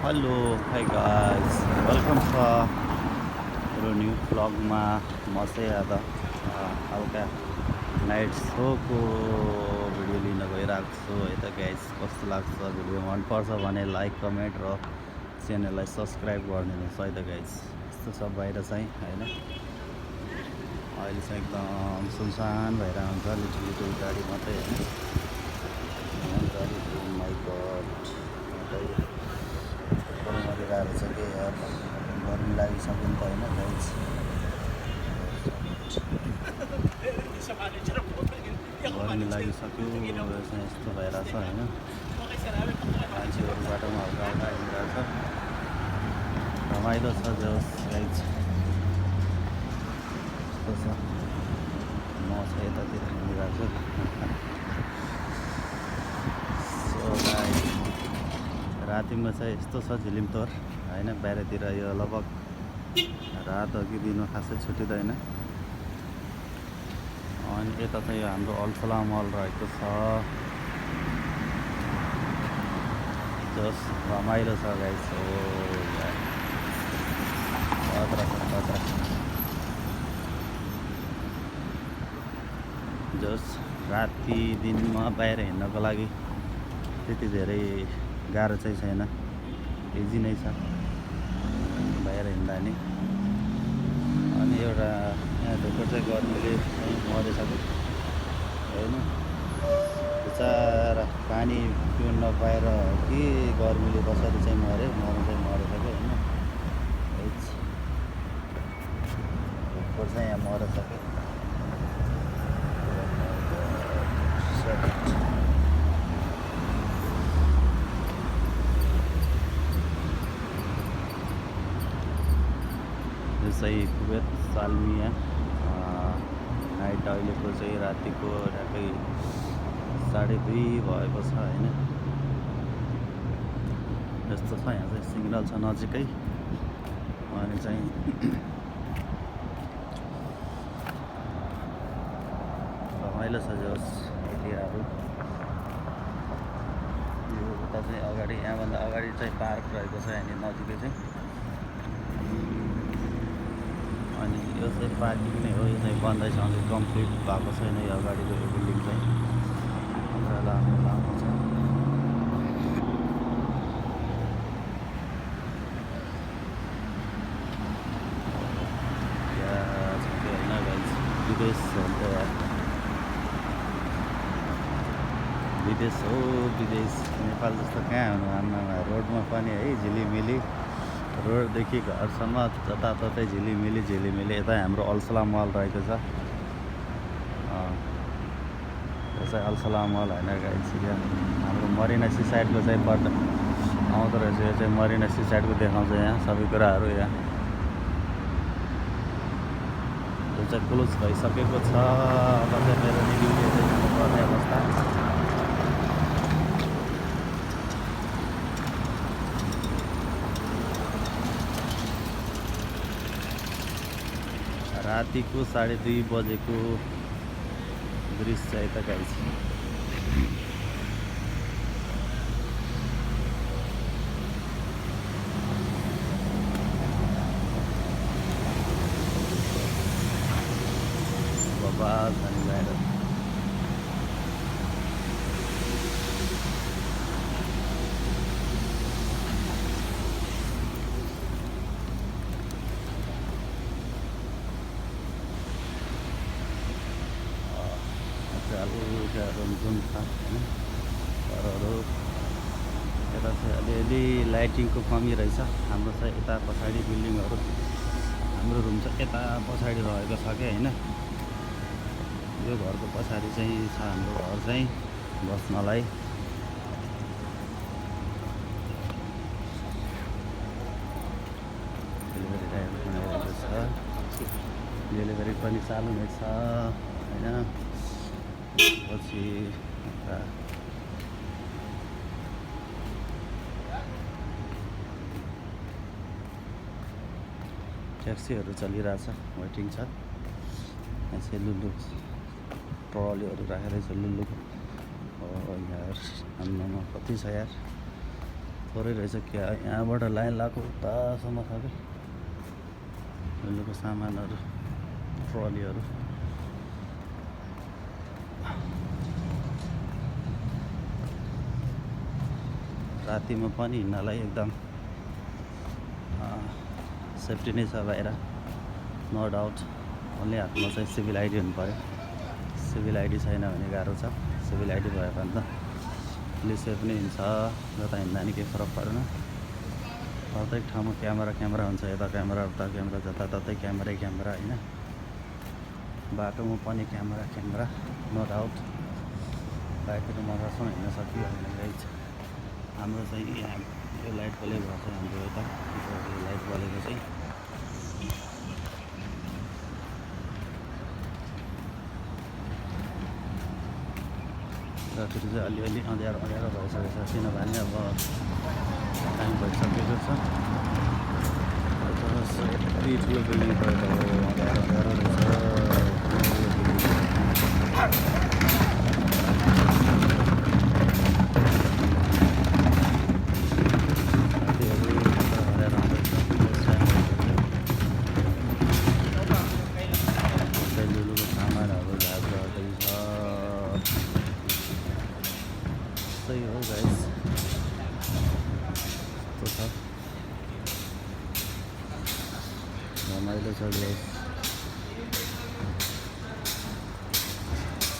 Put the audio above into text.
Hello hi guys welcome छ मेरो new भ्लगमा। म चाहिँ आज हल्का नाइट सोको भिडियो लिन गइरहेको छु है त गाइस। कस्तो लाग्छ भिडियो मनपर्छ भने लाइक कमेन्ट र च्यानललाई सब्सक्राइब गरिदिनुहोस् है त गाइस। यस्तो छ बाहिर चाहिँ होइन, अहिले चाहिँ एकदम सुनसान भएर हुन्छ, लिटल लिटल गाडी मात्रै होइन। गाडी माइ गड गरिरहेको छ कि यार, गर्मी लागिसक्यो नि त होइन गाइस। गर्मी लागिसक्यो चाहिँ यस्तो भइरहेछ होइन, मान्छेहरू बाटोमा हल्का हल्का हिँडिरहेछ, रमाइलो छ जोस् गाइस। यस्तो छ, म चाहिँ यतातिर हिँडिरहेको छु। सो गाइस रातिमा चाहिँ यस्तो छ झिलिमतोर होइन, बाहिरतिर यो लगभग रात अघि दिनु खासै छुटिँदैन। अनि यता चाहिँ यो हाम्रो अल्फला मल रहेको छ, जस रमाइलो छ गाइस। हो जस राति दिनमा बाहिर हिँड्नको लागि त्यति धेरै गाह्रो चाहिँ छैन, इजी नै छ बाहिर हिँड्दा नि। अनि एउटा यहाँ ढुक्कर चाहिँ गर्मीले चाहिँ मरिसक्यो होइन, बिचरा पानी पिउन नपाएर कि गर्मीले कसरी चाहिँ मऱ्यो, मर्नु चाहिँ मरिसक्यो होइन। ढुक्कर चाहिँ यहाँ मरिसक्यो। यो चाहिँ कुवेत सालमिया नाइट अहिलेको चाहिँ रातिको ठ्याक्कै 2:30 भएको छ होइन। यस्तो छ, यहाँ चाहिँ सिग्नल छ नजिकै। अनि चाहिँ रमाइलो छ जोस् एरियाहरू। यो उता चाहिँ अगाडि, यहाँभन्दा अगाडि चाहिँ पार्क रहेको छ यहाँनिर नजिकै चाहिँ। अनि यो चाहिँ पार्किङ नै हो, यो चाहिँ बन्दैछ, अझै कम्प्लिट भएको छैन यो अगाडिको यो बिल्डिङ चाहिँ, पुरा लामो लामो छ। होइन गाइस, विदेश हो नि त यार, विदेश हो विदेश। नेपाल जस्तो कहाँ हुनु आम्मामा, रोडमा पनि है झिलिमिली, रोडदेखि घरसम्म जताततै झिलिमिली झिलिमिली। यता हाम्रो अल्सला मल रहेको छ, यो चाहिँ अल्सला मल होइन गाइस। यहाँ हाम्रो मरिना सी साइडको चाहिँ बट आउँदो रहेछ, यो चाहिँ मरिना सी साइडको देखाउँछ यहाँ सबै कुराहरू। यहाँ यो चाहिँ क्लोज भइसकेको छ, अब चाहिँ मेरो रिभ्यू चाहिँ पर्ने अवस्था। रातिको 2:30 बजेको दृश्य है त गाइस। बाबा धनी बाहिर हल्का रुमझुम छ होइन घरहरू। यता चाहिँ अलिअलि लाइटिङको कमी रहेछ। हाम्रो चाहिँ यता पछाडि बिल्डिङहरू, हाम्रो रुम चाहिँ यता पछाडि रहेको छ क्या होइन। यो घरको पछाडि चाहिँ छ हाम्रो घर चाहिँ बस्नलाई। डेलिभरी ड्राइभर पनि रहेको छ, डेलिभरी पनि चालु नै छ होइन। पछि ट्याक्सीहरू चलिरहेछ, वेटिङ छ। यहाँ चाहिँ लुलु ट्रलीहरू राखेर चाहिँ लुलु यार आम्मामा कति छ यार। थोरै रहेछ क्या यहाँबाट लाइन लगाएको उतासम्म छ कि लुलुको सामानहरू ट्रलीहरू रातिमा पनि हिँड्नलाई एकदम सेफ्टी नै छ बाहिर नो डाउट ओन्ली हातमा चाहिँ सिभिल आइडी हुनु पऱ्यो सिभिल आइडी छैन भने गाह्रो छ सिभिल आइडी भयो भने त पुलिस सेफ नै हुन्छ जता हिँड्दा नि केही फरक परेन प्रत्येक ठाउँमा क्यामेरा हुन्छ यता क्यामेरा उता क्यामेरा जताततै क्यामेरै क्यामेरा होइन बाटोमा पनि क्यामेरा नो डाउट बाइकतिर मजासँग हिँड्न सकियो भने गाइज हाम्रो चाहिँ यहाँ यो लाइट बले घर चाहिँ हाम्रो यता यो लाइट बलेको चाहिँ रातिर चाहिँ अलिअलि अँध्यारो भइसकेको छ किनभने अब टाइम भइसकेको छ यति ठुलो बिल्डिङ परेको हो अँध्यारो रहेछ लुलुको सामानहरू झार्दै छ त्यही हो गाइस रमाइलो छ गाइस